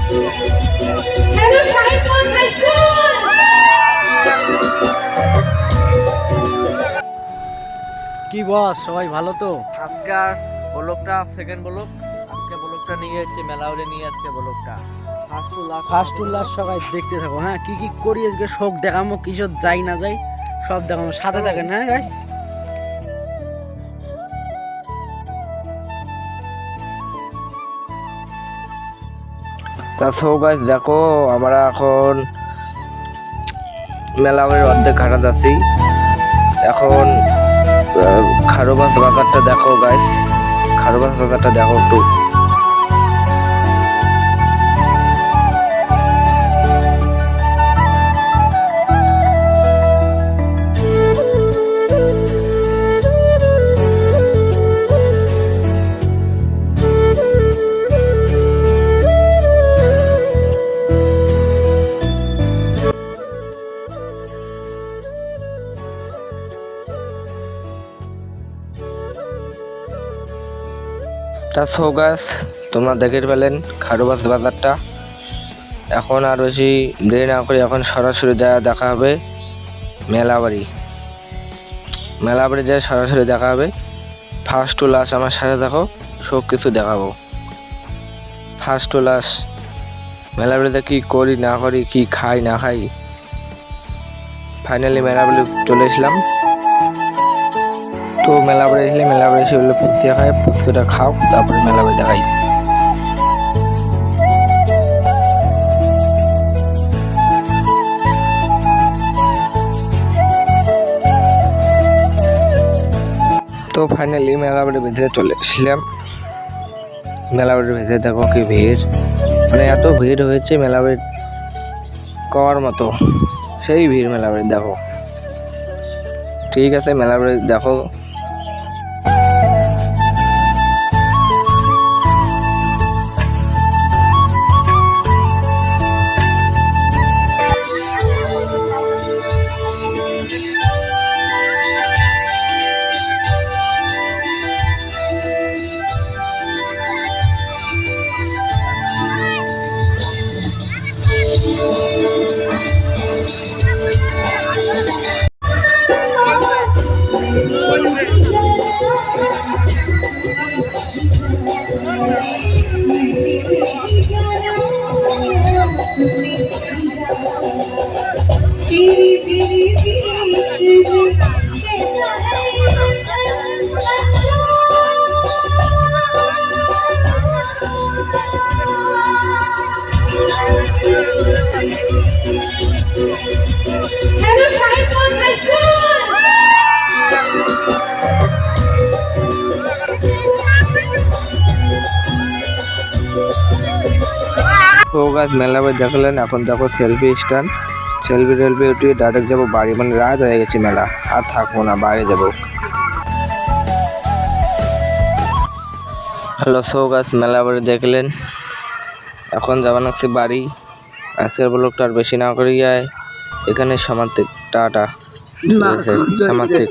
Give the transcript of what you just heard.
কি বস, সবাই ভালো তো? আজকাল ব্লগটা সেকেন্ড ব্লগ, আজকে ব্লগটা নিয়ে হচ্ছে মেলাউরে নিয়ে আজকে ব্লগটা ফার্স্ট টু লাস্ট সবাই দেখতে থাকো। হ্যাঁ, কি কি করি আজকে শোক দেখামো, কিসব যাই না যাই সব দেখামো, সাথে থাকেন। হ্যাঁ গাইস, তা সো গাইস দেখো, আমরা এখন মেলাউরের অর্ধেক ঘাটাত আছি। এখন খারোবাস বাজারটা দেখো গাইস, খারোবাস বাজারটা দেখো একটু। তা সো গাইস, তোমরা দেখে পেলেন খারোবাস বাজারটা। এখন আর বেশি দেরি না করে এখন সরাসরি দেখা হবে মেলাবাড়ি। মেলাবাড়ি যায় সরাসরি দেখা হবে। ফার্স্ট টু লাস্ট আমার সাথে দেখো, সব কিছু দেখাবো। ফার্স্ট টু লাস্ট মেলাবাড়িতে কি করি না করি, কি খাই না খাই। ফাইনালি মেলাবাড়ি চলে এসলাম। তো মেলাবাড়ি এসলে মেলাবাড়ি এসে বললো ফুচকা খাই, ফুচকাটা খাও, তারপরে মেলাবাড়ি দেখাই। তো ফাইনালি মেলাবাড়ির ভিতরে চলে এসলাম। মেলাবাড়ির ভিতরে দেখো কি ভিড়, মানে এত ভিড় হয়েছে মেলাবাড়ির কওয়ার মতো, সেই ভিড় মেলাবাড়ি দেখো। ঠিক আছে, মেলাবাড়ি দেখো। তো গাছ মেলাবাড়ি দেখলেন, এখন দেখো সেলফি স্ট্যান্ড। সেলফি টেলফি উঠিয়ে ডাইরেক্ট যাবো বাড়ি, মানে রাত হয়ে গেছে, মেলা আর থাকবো না, বাইরে যাবো। হ্যালো, সো গাছ মেলাবাড়ি দেখলেন, এখন যাওয়া লাগছে বাড়ি। আজকের ব্লগটা আর বেশি না করে যায় এখানে সমাপ্তি। টাটা, সমাপ্তি।